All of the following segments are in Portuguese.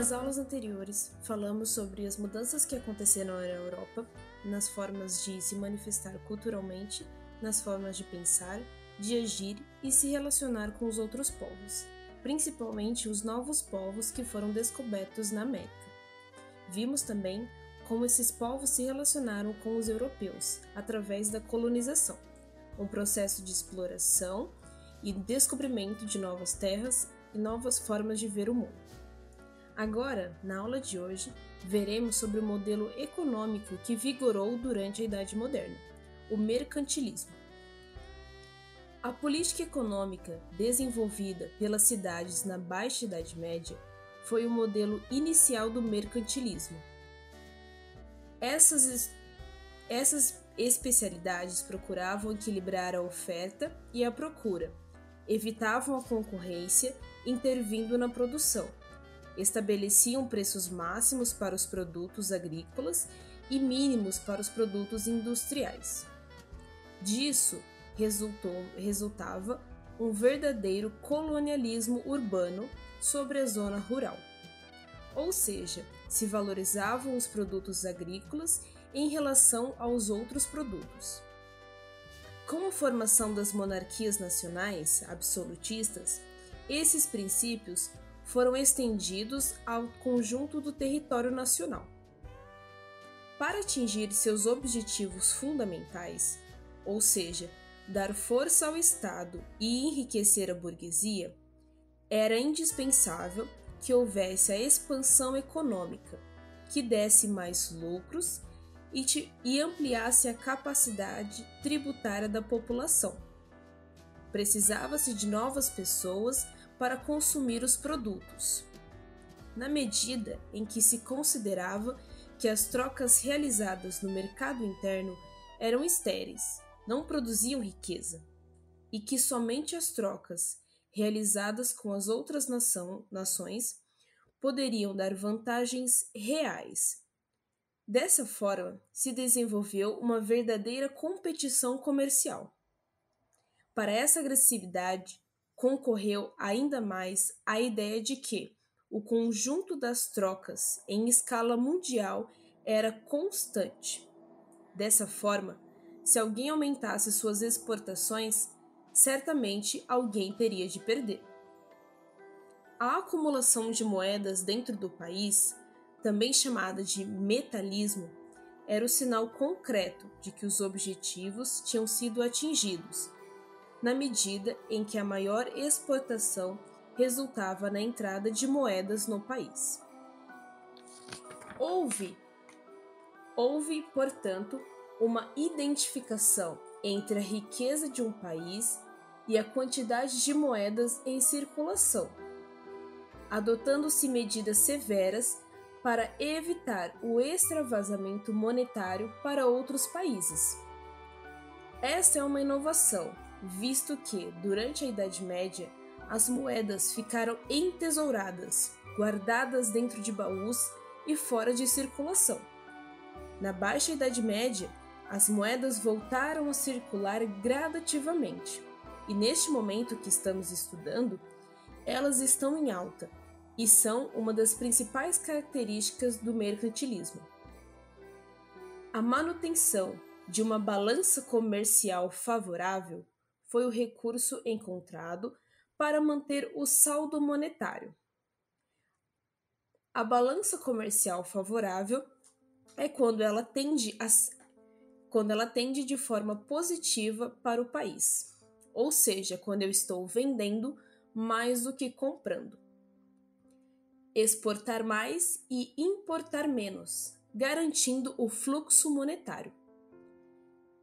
Nas aulas anteriores, falamos sobre as mudanças que aconteceram na Europa, nas formas de se manifestar culturalmente, nas formas de pensar, de agir e se relacionar com os outros povos, principalmente os novos povos que foram descobertos na América. Vimos também como esses povos se relacionaram com os europeus através da colonização, um processo de exploração e descobrimento de novas terras e novas formas de ver o mundo. Agora, na aula de hoje, veremos sobre o modelo econômico que vigorou durante a Idade Moderna, o mercantilismo. A política econômica desenvolvida pelas cidades na Baixa Idade Média foi o modelo inicial do mercantilismo. Essas especialidades procuravam equilibrar a oferta e a procura, evitavam a concorrência, intervindo na produção. Estabeleciam preços máximos para os produtos agrícolas e mínimos para os produtos industriais. Disso resultava um verdadeiro colonialismo urbano sobre a zona rural. Ou seja, se valorizavam os produtos agrícolas em relação aos outros produtos. Com a formação das monarquias nacionais absolutistas, esses princípios foram estendidos ao conjunto do território nacional. Para atingir seus objetivos fundamentais, ou seja, dar força ao Estado e enriquecer a burguesia, era indispensável que houvesse a expansão econômica, que desse mais lucros e ampliasse a capacidade tributária da população. Precisava-se de novas pessoas para consumir os produtos, na medida em que se considerava que as trocas realizadas no mercado interno eram estéreis, não produziam riqueza, e que somente as trocas realizadas com as outras nações poderiam dar vantagens reais. Dessa forma, se desenvolveu uma verdadeira competição comercial. Para essa agressividade, concorreu ainda mais a ideia de que o conjunto das trocas em escala mundial era constante. Dessa forma, se alguém aumentasse suas exportações, certamente alguém teria de perder. A acumulação de moedas dentro do país, também chamada de metalismo, era o sinal concreto de que os objetivos tinham sido atingidos, na medida em que a maior exportação resultava na entrada de moedas no país. Houve, portanto, uma identificação entre a riqueza de um país e a quantidade de moedas em circulação, adotando-se medidas severas para evitar o extravasamento monetário para outros países. Esta é uma inovação, visto que, durante a Idade Média, as moedas ficaram entesouradas, guardadas dentro de baús e fora de circulação. Na Baixa Idade Média, as moedas voltaram a circular gradativamente, e neste momento que estamos estudando, elas estão em alta e são uma das principais características do mercantilismo. A manutenção de uma balança comercial favorável foi o recurso encontrado para manter o saldo monetário. A balança comercial favorável é quando ela tende de forma positiva para o país, ou seja, quando eu estou vendendo mais do que comprando. Exportar mais e importar menos, garantindo o fluxo monetário.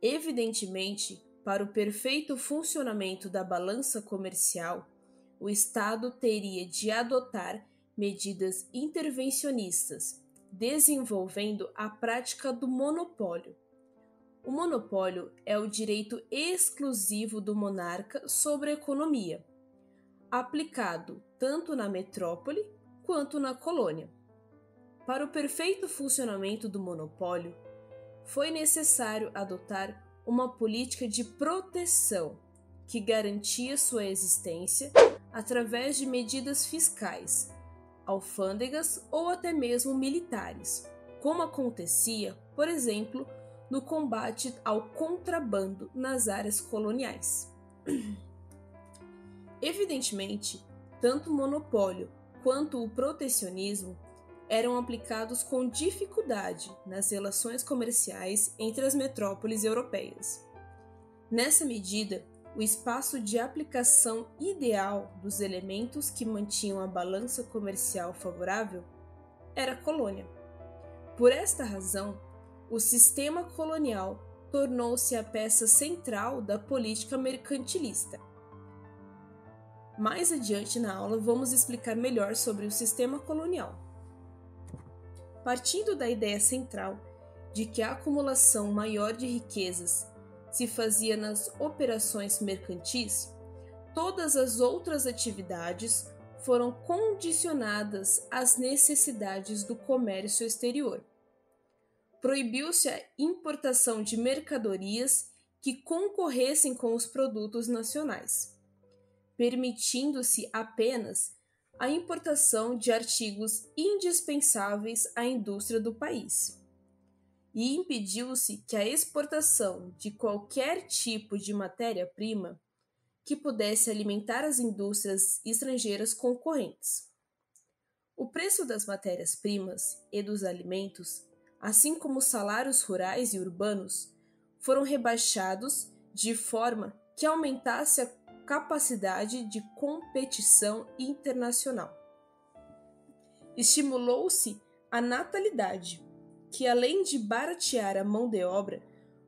Evidentemente, para o perfeito funcionamento da balança comercial, o Estado teria de adotar medidas intervencionistas, desenvolvendo a prática do monopólio. O monopólio é o direito exclusivo do monarca sobre a economia, aplicado tanto na metrópole quanto na colônia. Para o perfeito funcionamento do monopólio, foi necessário adotar uma política de proteção que garantia sua existência através de medidas fiscais, alfândegas ou até mesmo militares, como acontecia, por exemplo, no combate ao contrabando nas áreas coloniais. Evidentemente, tanto o monopólio quanto o protecionismo eram aplicados com dificuldade nas relações comerciais entre as metrópoles europeias. Nessa medida, o espaço de aplicação ideal dos elementos que mantinham a balança comercial favorável era a colônia. Por esta razão, o sistema colonial tornou-se a peça central da política mercantilista. Mais adiante na aula, vamos explicar melhor sobre o sistema colonial. Partindo da ideia central de que a acumulação maior de riquezas se fazia nas operações mercantis, todas as outras atividades foram condicionadas às necessidades do comércio exterior. Proibiu-se a importação de mercadorias que concorressem com os produtos nacionais, permitindo-se apenas a importação de artigos indispensáveis à indústria do país. E impediu-se que a exportação de qualquer tipo de matéria-prima que pudesse alimentar as indústrias estrangeiras concorrentes. O preço das matérias-primas e dos alimentos, assim como os salários rurais e urbanos, foram rebaixados de forma que aumentasse a capacidade de competição internacional. Estimulou-se a natalidade, que além de baratear a mão de obra,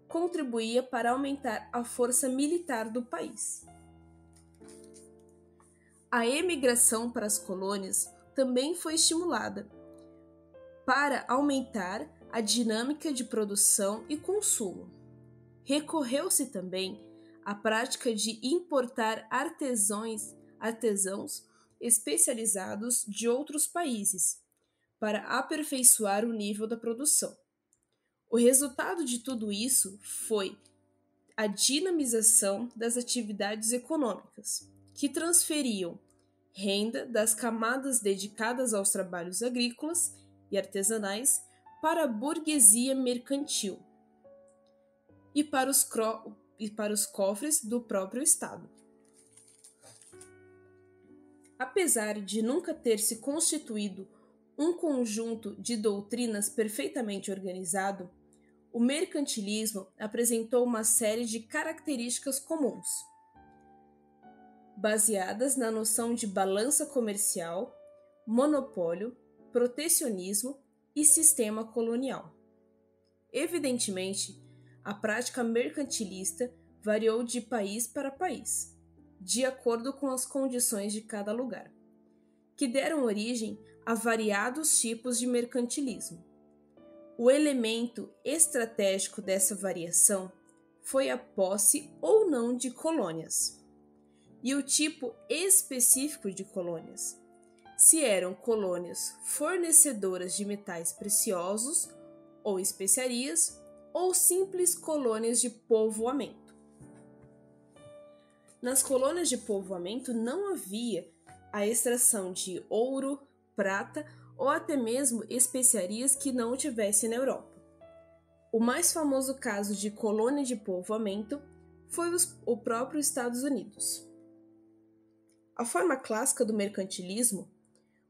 contribuía para aumentar a força militar do país. A emigração para as colônias também foi estimulada, para aumentar a dinâmica de produção e consumo. Recorreu-se também à prática de importar artesãos especializados de outros países, para aperfeiçoar o nível da produção. O resultado de tudo isso foi a dinamização das atividades econômicas, que transferiam renda das camadas dedicadas aos trabalhos agrícolas e artesanais para a burguesia mercantil e para os cofres do próprio Estado. Apesar de nunca ter se constituído um conjunto de doutrinas perfeitamente organizado, o mercantilismo apresentou uma série de características comuns, baseadas na noção de balança comercial, monopólio, protecionismo e sistema colonial. Evidentemente, a prática mercantilista variou de país para país, de acordo com as condições de cada lugar, que deram origem a variados tipos de mercantilismo. O elemento estratégico dessa variação foi a posse ou não de colônias, e o tipo específico de colônias, se eram colônias fornecedoras de metais preciosos ou especiarias, ou simples colônias de povoamento. Nas colônias de povoamento não havia a extração de ouro, prata ou até mesmo especiarias que não tivesse na Europa. O mais famoso caso de colônia de povoamento foi o próprio Estados Unidos. A forma clássica do mercantilismo,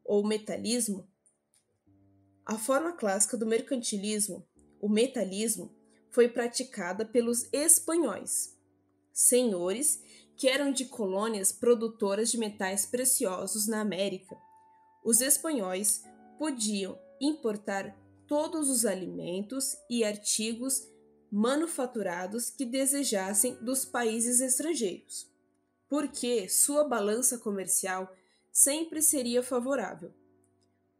ou metalismo, o metalismo, foi praticada pelos espanhóis, senhores que eram de colônias produtoras de metais preciosos na América. Os espanhóis podiam importar todos os alimentos e artigos manufaturados que desejassem dos países estrangeiros, porque sua balança comercial sempre seria favorável,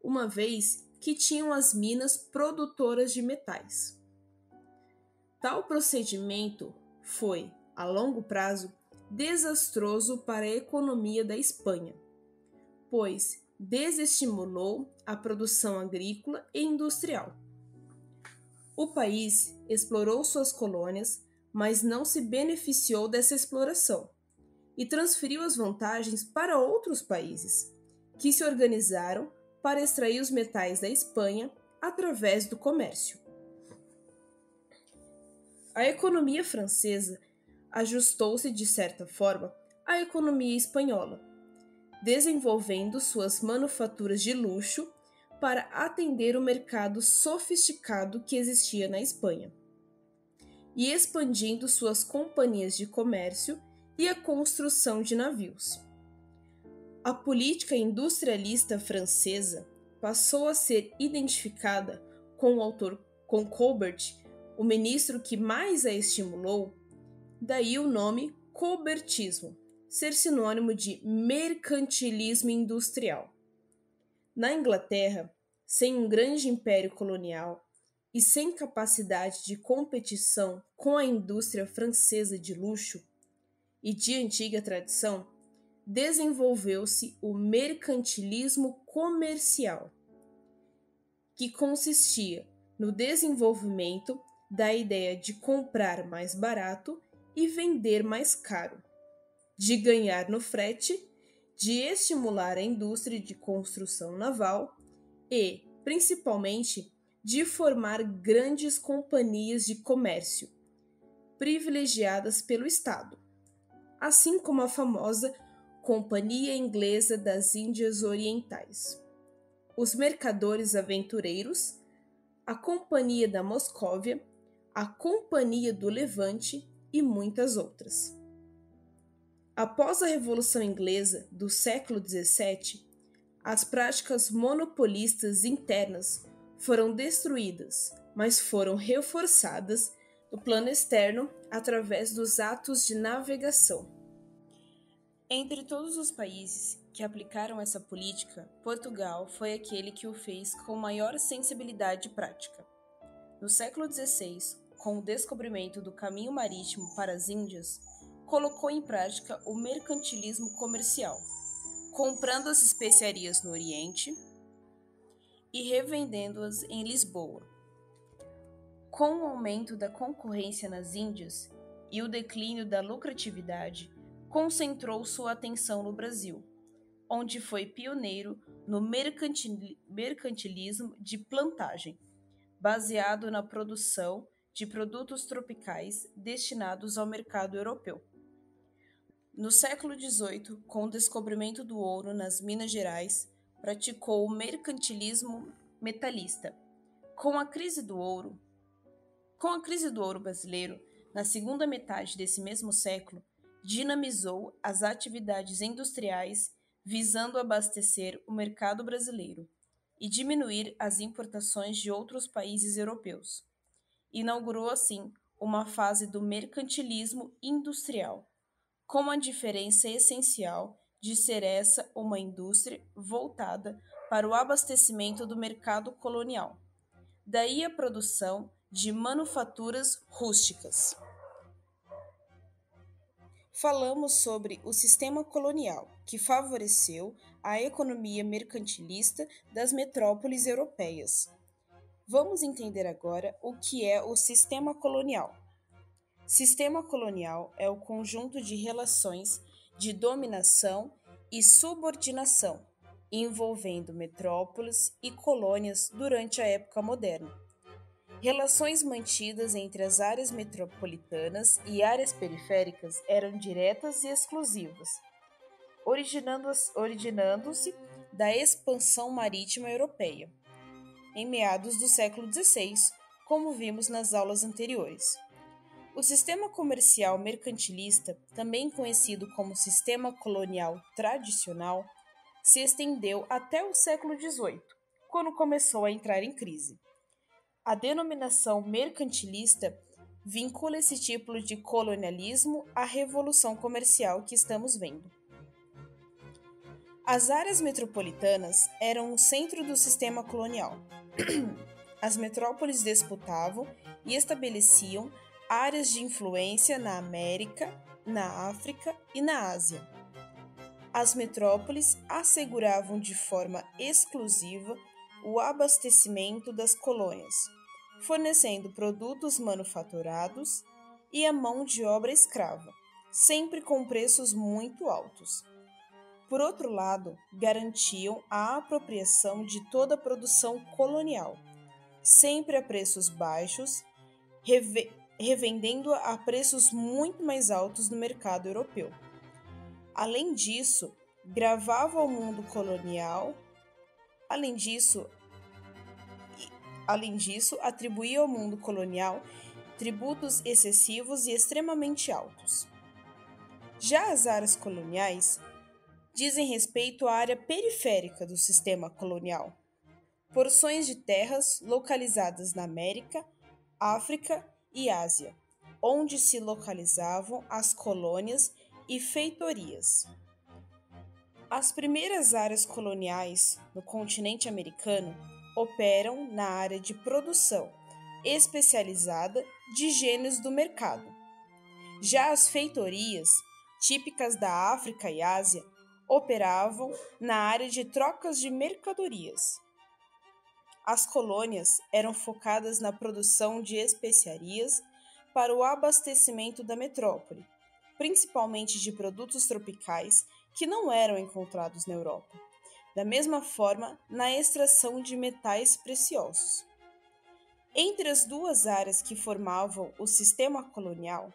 uma vez que tinham as minas produtoras de metais. Tal procedimento foi, a longo prazo, desastroso para a economia da Espanha, pois desestimulou a produção agrícola e industrial. O país explorou suas colônias, mas não se beneficiou dessa exploração e transferiu as vantagens para outros países, que se organizaram para extrair os metais da Espanha através do comércio. A economia francesa ajustou-se, de certa forma, à economia espanhola, desenvolvendo suas manufaturas de luxo para atender o mercado sofisticado que existia na Espanha, e expandindo suas companhias de comércio e a construção de navios. A política industrialista francesa passou a ser identificada com o autor Colbert, o ministro que mais a estimulou, daí o nome colbertismo, ser sinônimo de mercantilismo industrial. Na Inglaterra, sem um grande império colonial e sem capacidade de competição com a indústria francesa de luxo e de antiga tradição, desenvolveu-se o mercantilismo comercial, que consistia no desenvolvimento da ideia de comprar mais barato e vender mais caro, de ganhar no frete, de estimular a indústria de construção naval e, principalmente, de formar grandes companhias de comércio, privilegiadas pelo Estado, assim como a famosa Companhia Inglesa das Índias Orientais, os mercadores aventureiros, a Companhia da Moscóvia, a Companhia do Levante e muitas outras. Após a Revolução Inglesa do século XVII, as práticas monopolistas internas foram destruídas, mas foram reforçadas no plano externo através dos atos de navegação. Entre todos os países que aplicaram essa política, Portugal foi aquele que o fez com maior sensibilidade prática. No século XVI, com o descobrimento do caminho marítimo para as Índias, colocou em prática o mercantilismo comercial, comprando as especiarias no Oriente e revendendo-as em Lisboa. Com o aumento da concorrência nas Índias e o declínio da lucratividade, concentrou sua atenção no Brasil, onde foi pioneiro no mercantilismo de plantagem, baseado na produção de produtos tropicais destinados ao mercado europeu. No século XVIII, com o descobrimento do ouro nas Minas Gerais, praticou o mercantilismo metalista. Com a crise do ouro brasileiro, na segunda metade desse mesmo século, dinamizou as atividades industriais visando abastecer o mercado brasileiro e diminuir as importações de outros países europeus. Inaugurou, assim, uma fase do mercantilismo industrial, com a diferença essencial de ser essa uma indústria voltada para o abastecimento do mercado colonial. Daí a produção de manufaturas rústicas. Falamos sobre o sistema colonial, que favoreceu a economia mercantilista das metrópoles europeias. Vamos entender agora o que é o sistema colonial. Sistema colonial é o conjunto de relações de dominação e subordinação envolvendo metrópoles e colônias durante a época moderna. Relações mantidas entre as áreas metropolitanas e áreas periféricas eram diretas e exclusivas, originando-se da expansão marítima europeia, em meados do século XVI, como vimos nas aulas anteriores. O sistema comercial mercantilista, também conhecido como sistema colonial tradicional, se estendeu até o século XVIII, quando começou a entrar em crise. A denominação mercantilista vincula esse tipo de colonialismo à revolução comercial que estamos vendo. As áreas metropolitanas eram o centro do sistema colonial. As metrópoles disputavam e estabeleciam áreas de influência na América, na África e na Ásia. As metrópoles asseguravam de forma exclusiva o abastecimento das colônias, fornecendo produtos manufaturados e a mão de obra escrava, sempre com preços muito altos. por outro lado, garantiam a apropriação de toda a produção colonial, sempre a preços baixos, revendendo-a a preços muito mais altos no mercado europeu. Além disso, gravava ao mundo colonial. Além disso, atribuía ao mundo colonial tributos excessivos e extremamente altos. Já as áreas coloniais dizem respeito à área periférica do sistema colonial, porções de terras localizadas na América, África e Ásia, onde se localizavam as colônias e feitorias. As primeiras áreas coloniais no continente americano operam na área de produção especializada de gêneros do mercado. Já as feitorias, típicas da África e Ásia, operavam na área de trocas de mercadorias. As colônias eram focadas na produção de especiarias para o abastecimento da metrópole, principalmente de produtos tropicais que não eram encontrados na Europa. Da mesma forma, na extração de metais preciosos. Entre as duas áreas que formavam o sistema colonial,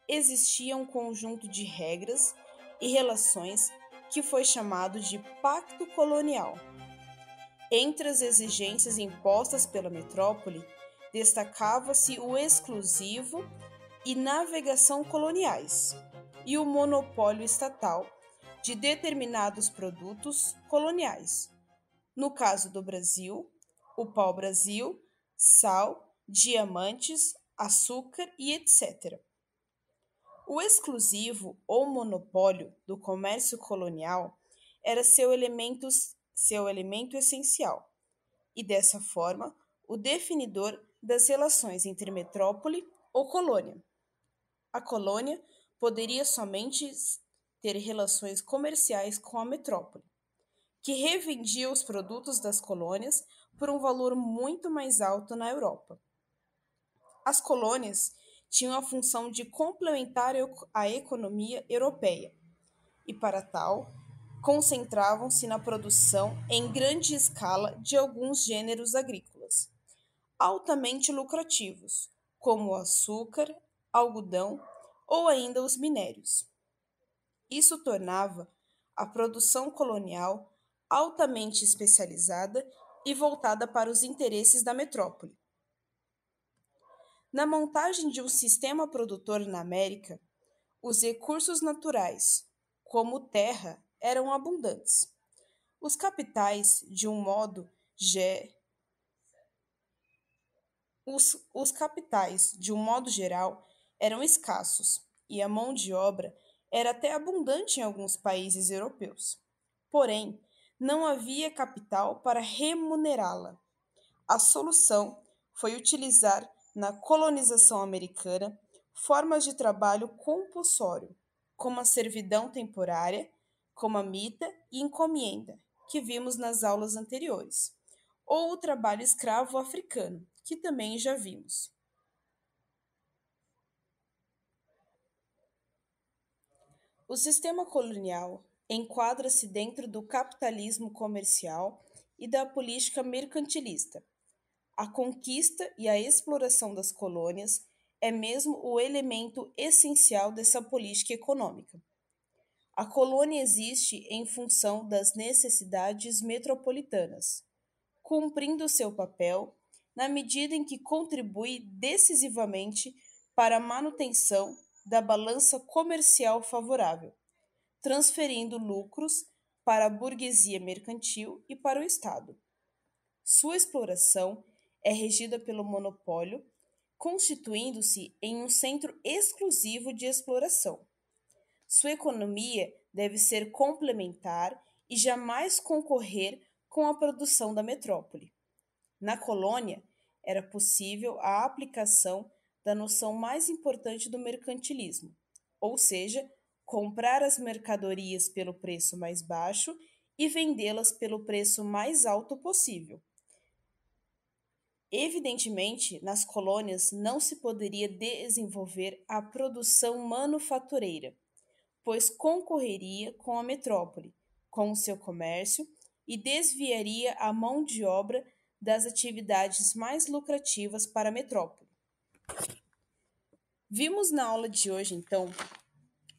existia um conjunto de regras e relações que foi chamado de Pacto Colonial. Entre as exigências impostas pela metrópole, destacava-se o exclusivo e navegação coloniais e o monopólio estatal de determinados produtos coloniais. No caso do Brasil, o pau-brasil, sal, diamantes, açúcar e etc. O exclusivo ou monopólio do comércio colonial era seu elemento essencial e, dessa forma, o definidor das relações entre metrópole ou colônia. A colônia poderia somente ter relações comerciais com a metrópole, que revendia os produtos das colônias por um valor muito mais alto na Europa. As colônias tinham a função de complementar a economia europeia e, para tal, concentravam-se na produção em grande escala de alguns gêneros agrícolas, altamente lucrativos, como o açúcar, algodão ou ainda os minérios. Isso tornava a produção colonial altamente especializada e voltada para os interesses da metrópole. Na montagem de um sistema produtor na América, os recursos naturais, como terra, eram abundantes. Os capitais, de um modo geral, eram escassos e a mão de obra era até abundante em alguns países europeus. Porém, não havia capital para remunerá-la. A solução foi utilizar, na colonização americana, formas de trabalho compulsório, como a servidão temporária, como a mita e encomenda, que vimos nas aulas anteriores, ou o trabalho escravo africano, que também já vimos. O sistema colonial enquadra-se dentro do capitalismo comercial e da política mercantilista. A conquista e a exploração das colônias é mesmo o elemento essencial dessa política econômica. A colônia existe em função das necessidades metropolitanas, cumprindo seu papel na medida em que contribui decisivamente para a manutenção da balança comercial favorável, transferindo lucros para a burguesia mercantil e para o Estado. Sua exploração é regida pelo monopólio, constituindo-se em um centro exclusivo de exploração. Sua economia deve ser complementar e jamais concorrer com a produção da metrópole. Na colônia, era possível a aplicação da noção mais importante do mercantilismo, ou seja, comprar as mercadorias pelo preço mais baixo e vendê-las pelo preço mais alto possível. Evidentemente, nas colônias não se poderia desenvolver a produção manufatureira, pois concorreria com a metrópole, com o seu comércio e desviaria a mão de obra das atividades mais lucrativas para a metrópole. Vimos na aula de hoje, então,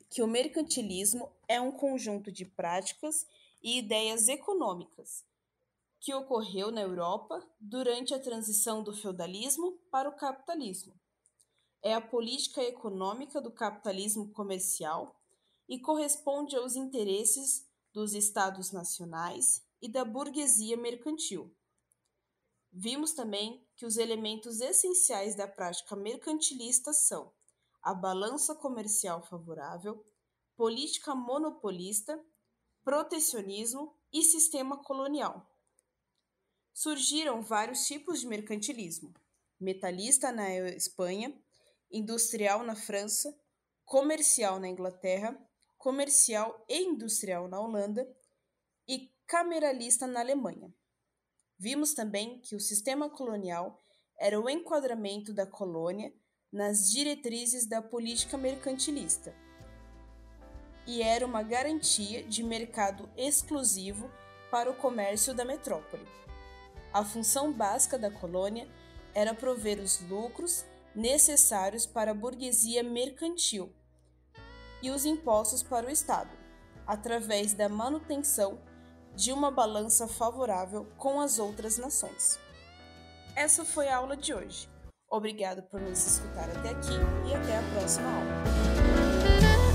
que o mercantilismo é um conjunto de práticas e ideias econômicas que ocorreu na Europa durante a transição do feudalismo para o capitalismo. É a política econômica do capitalismo comercial e corresponde aos interesses dos estados nacionais e da burguesia mercantil. Vimos também que os elementos essenciais da prática mercantilista são a balança comercial favorável, política monopolista, protecionismo e sistema colonial. Surgiram vários tipos de mercantilismo: metalista na Espanha, industrial na França, comercial na Inglaterra, comercial e industrial na Holanda e cameralista na Alemanha. Vimos também que o sistema colonial era o enquadramento da colônia nas diretrizes da política mercantilista e era uma garantia de mercado exclusivo para o comércio da metrópole. A função básica da colônia era prover os lucros necessários para a burguesia mercantil e os impostos para o Estado, através da manutenção de uma balança favorável com as outras nações. Essa foi a aula de hoje. Obrigado por nos escutar até aqui e até a próxima aula.